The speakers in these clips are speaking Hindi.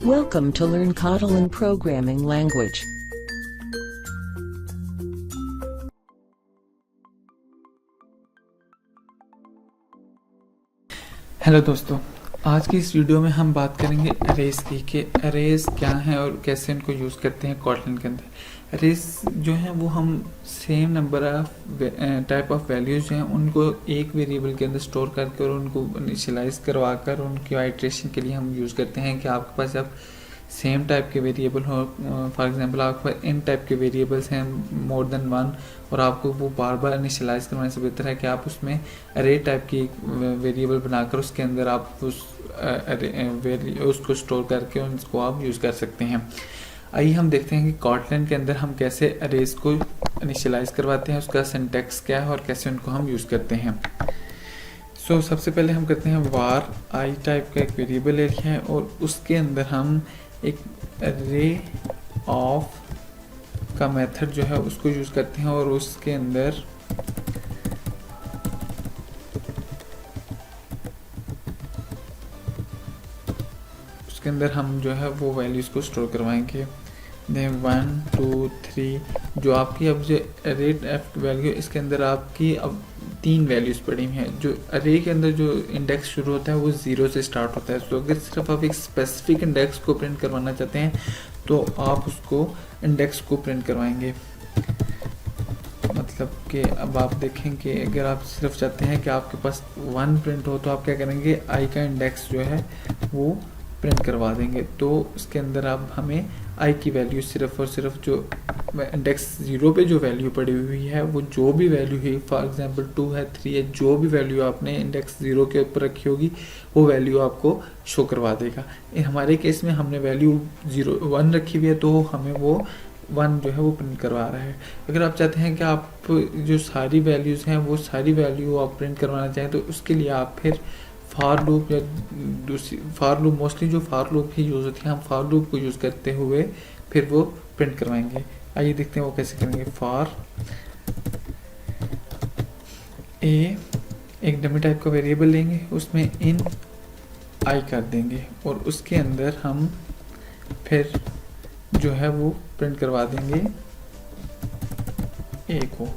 Welcome to Learn Catalan Programming Language. Hello दोस्तों, आज की इस वीडियो में हम बात करेंगे अरेज की कि अरेज क्या है और कैसे इनको यूज़ करते हैं कॉटलन के अंदर। अरेज जो है वो हम same number of type of values जो हैं उनको एक वेरिएबल के अंदर स्टोर करके और उनको इनिशियलाइज करवा कर उनकी आइट्रेशन के लिए हम यूज़ करते हैं कि आपके पास जब सेम टाइप के वेरिएबल हो, फॉर एग्जांपल आपके पास इन टाइप के वेरिएबल्स हैं मोर देन वन और आपको वो बार बार इनिशियलाइज करवाने से बेहतर है कि आप उसमें अरे टाइप की वेरिएबल बनाकर उसके अंदर आप उसको स्टोर करके उसको आप यूज़ कर सकते हैं। आइए हम देखते हैं कि कॉटलन के अंदर हम कैसे अरेज को इनिशियलाइज करवाते हैं, उसका सिंटैक्स क्या है और कैसे उनको हम यूज़ करते हैं। सबसे पहले हम करते हैं वार आई टाइप का एक वेरिएबल एरिया है और उसके अंदर हम एक अरे ऑफ का मेथड जो है उसको यूज़ करते हैं और उसके अंदर हम जो है वो वैल्यूज़ को स्टोर करवाएंगे। 1 2 3 जो आपकी अब जो अरे वैल्यू इसके अंदर आपकी अब 3 वैल्यूज़ पड़ी हुई हैं। जो अरे के अंदर जो इंडेक्स शुरू होता है वो 0 से स्टार्ट होता है। तो अगर सिर्फ आप एक स्पेसिफिक इंडेक्स को प्रिंट करवाना चाहते हैं तो आप उसको इंडेक्स को प्रिंट करवाएंगे। मतलब कि अब आप देखें कि अगर आप सिर्फ चाहते हैं कि आपके पास 1 प्रिंट हो तो आप क्या करेंगे, आई का इंडेक्स जो है वो प्रिंट करवा देंगे। तो उसके अंदर आप हमें आई की वैल्यू सिर्फ और सिर्फ जो इंडेक्स 0 पे जो वैल्यू पड़ी हुई है वो जो भी वैल्यू है, फॉर एग्जांपल 2 है 3 है, जो भी वैल्यू आपने इंडेक्स 0 के ऊपर रखी होगी वो वैल्यू आपको शो करवा देगा। हमारे केस में हमने वैल्यू 1 रखी हुई है तो हमें वो 1 जो है वो प्रिंट करवा रहा है। अगर आप चाहते हैं कि आप जो सारी वैल्यूज़ हैं वो सारी वैल्यू आप प्रिंट करवाना चाहें तो उसके लिए आप फिर फार लूप या दूसरी फार लूप, मोस्टली जो फार लूप ही यूज़ होती है, हम फार लूप को यूज़ करते हुए फिर वो प्रिंट करवाएंगे। आइए देखते हैं वो कैसे करेंगे। फार ए एक डमी टाइप का वेरिएबल लेंगे, उसमें इन आई कर देंगे और उसके अंदर हम फिर जो है वो प्रिंट करवा देंगे ए को।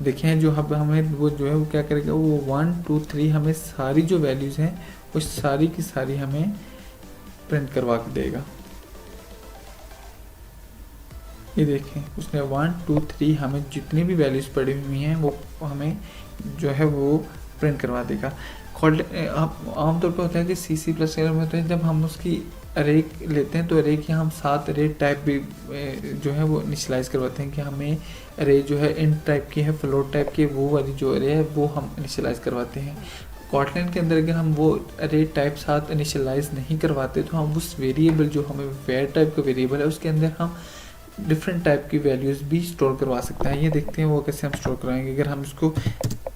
देखें जो हमें वो जो है वो क्या करेगा, वो 1 2 3 हमें सारी जो वैल्यूज़ हैं वो सारी की सारी हमें प्रिंट करवा के देगा। ये देखें उसने 1 2 3 हमें जितनी भी वैल्यूज़ पड़ी हुई हैं वो हमें जो है वो प्रिंट करवा देगा। आमतौर पर होता है कि C++ में होता है जब हम उसकी अरे लेते हैं तो अरे की हम 7 अरे टाइप भी जो है वो इनिशियलाइज करवाते हैं कि हमें अरे जो है इन टाइप की है, फ्लोट टाइप की, वो वाली जो अरे है वो हम इनिशियलाइज करवाते हैं। कॉटलन के अंदर अगर हम वो अरे टाइप 7 इनिशियलाइज नहीं करवाते तो हम उस वेरिएबल जो हमें वेयर टाइप का वेरिएबल है उसके अंदर हम डिफरेंट टाइप की वैल्यूज़ भी स्टोर करवा सकते हैं। ये देखते हैं वो कैसे हम स्टोर कराएंगे। अगर हम इसको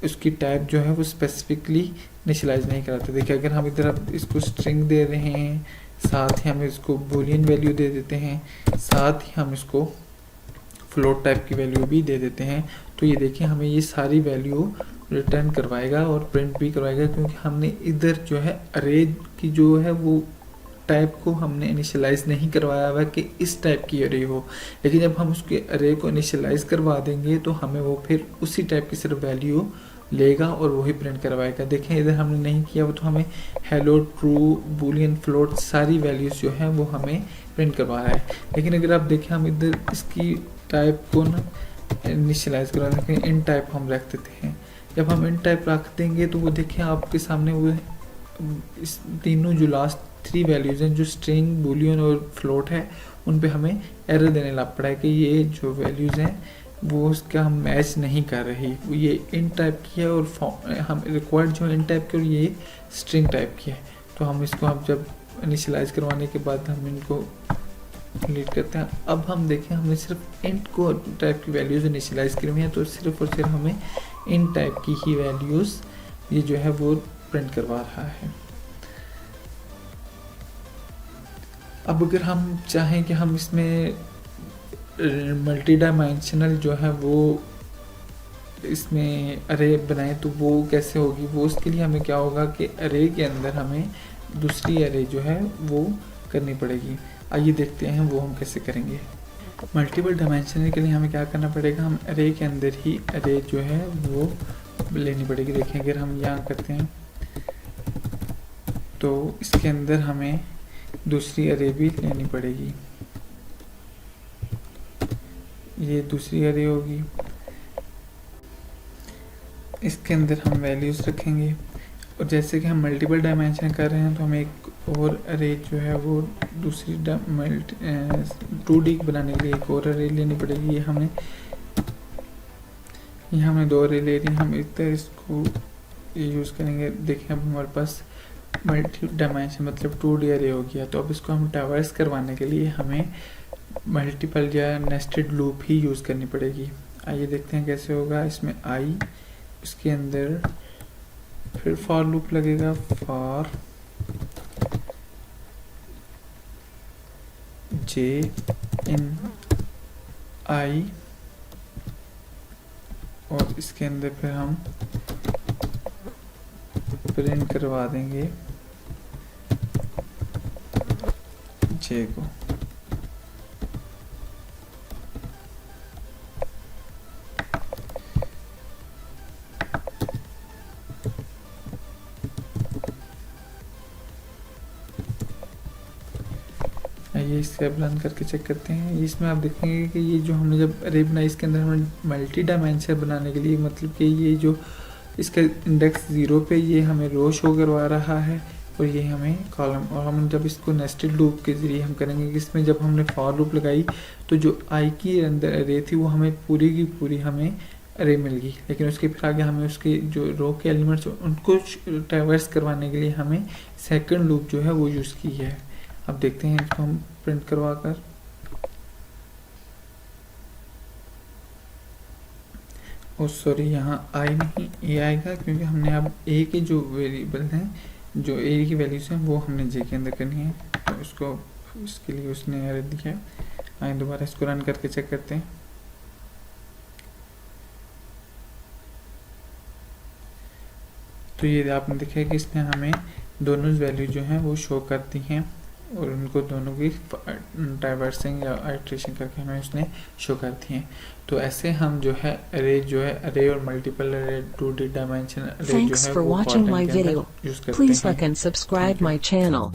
उसकी टाइप जो है वो स्पेसिफिकली इनिशियलाइज नहीं कराते, देखिए अगर हम इधर अब इसको स्ट्रिंग दे रहे हैं, साथ ही हम इसको बूलियन वैल्यू दे देते हैं, साथ ही हम इसको फ्लोट टाइप की वैल्यू भी दे देते हैं, तो ये देखिए हमें ये सारी वैल्यू रिटर्न करवाएगा और प्रिंट भी करवाएगा क्योंकि हमने इधर जो है अरे की जो है वो टाइप को हमने इनिशियलाइज नहीं करवाया हुआ कि इस टाइप की अरे हो। लेकिन जब हम उसके अरे को इनिशियलाइज करवा देंगे तो हमें वो फिर उसी टाइप की सिर्फ वैल्यू लेगा और वही प्रिंट करवाएगा। देखें इधर हमने नहीं किया वो तो हमें हेलो, ट्रू, बूलियन, फ्लोट सारी वैल्यूज़ जो है वो हमें प्रिंट करवा रहा है। लेकिन अगर आप देखें हम इधर इसकी टाइप को ना इनिशियलाइज करवा देंगे, इन टाइप हम रख देते हैं। जब हम इन टाइप रख देंगे तो वो देखें आपके सामने वो इस तीनों जो लास्ट 3 वैल्यूज़ हैं जो स्ट्रिंग, बूलियन और फ्लोट है उन पे हमें एरर देने लग पड़ा है कि ये जो वैल्यूज़ हैं वो उसका हम मैच नहीं कर रही, ये इन टाइप की है और हम रिक्वायर्ड जो इन टाइप की और ये स्ट्रिंग टाइप की है। तो हम इसको हम जब इनिशियलाइज करवाने के बाद हम इनको डिलीट करते हैं। अब हम देखें हमने सिर्फ इंट को टाइप की वैल्यूज़ इनिशियलाइज की हुई हैं तो सिर्फ और सिर्फ हमें इन टाइप की ही वैल्यूज़ ये जो है वो प्रिंट करवा रहा है। अब अगर हम चाहें कि हम इसमें मल्टी डायमेंशनल जो है वो इसमें अरे बनाएं तो वो कैसे होगी, वो उसके लिए हमें क्या होगा कि अरे के अंदर हमें दूसरी अरे जो है वो करनी पड़ेगी। आइए देखते हैं वो हम कैसे करेंगे। मल्टीपल डायमेंशनल के लिए हमें क्या करना पड़ेगा, हम अरे के अंदर ही अरे जो है वो लेनी पड़ेगी। देखिए अगर हम यहाँ करते हैं तो इसके अंदर हमें दूसरी अरे भी लेनी पड़ेगी। ये दूसरी अरे होगी, इसके अंदर हम वैल्यूज़ रखेंगे। और जैसे कि हम मल्टीपल डायमेंशन कर रहे हैं तो हमें एक और अरे जो है वो दूसरी 2D बनाने के लिए एक और अरे लेनी पड़ेगी। ये हमने 2 अरे ले रही हैं, हम इस तरह इसको यूज़ करेंगे। देखिए अब हमारे पास मल्टी डायमेंशन मतलब 2D अरे हो गया। तो अब इसको हम ट्रैवर्स करवाने के लिए हमें मल्टीपल या नेस्टेड लूप ही यूज़ करनी पड़ेगी। आइए देखते हैं कैसे होगा। इसमें आई, उसके अंदर फिर फॉर लूप लगेगा, फॉर जे इन आई, और इसके अंदर फिर हम प्रिंट करवा देंगे जे को। ये इससे अब रन करके चेक करते हैं। इसमें आप देखेंगे कि ये जो हमने जब अरे बनाई इसके अंदर हमने मल्टी डायमेंशन बनाने के लिए मतलब कि ये जो इसका इंडेक्स 0 पे ये हमें रो शो करवा रहा है और ये हमें कॉलम। और हम जब इसको नेस्टेड लूप के ज़रिए हम करेंगे कि इसमें जब हमने फॉर लूप लगाई तो जो आई की अंदर अरे थी वो हमें पूरी की पूरी हमें अरे मिल गई, लेकिन उसके फिर आगे हमें उसके जो रो के एलिमेंट्स उनको ट्रैवर्स करवाने के लिए हमें सेकंड लूप जो है वो यूज़ की है। अब देखते हैं इसको हम प्रिंट करवा कर। ओ सॉरी, यहाँ आई नहीं ए आएगा क्योंकि हमने अब ए के जो वेरिएबल हैं, जो ए की वैल्यूज हैं वो हमने जे के अंदर करनी है। तो इसके लिए उसने एरर दिया। आइए दोबारा इसको रन करके चेक करते हैं। तो ये आपने देखा कि इसने हमें दोनों वैल्यू जो हैं वो शो करती हैं और उनको दोनों की ट्रैवर्सिंग या आइट्रेशन करके हमें उसने शो करती हैं। तो ऐसे हम जो है अरे और मल्टीपल अरे 2D डायमेंशन अरे जो Thanks है for वो watching Kotlin my के अंदर video. यूज करते Please हैं। like and subscribe Thank you. my channel.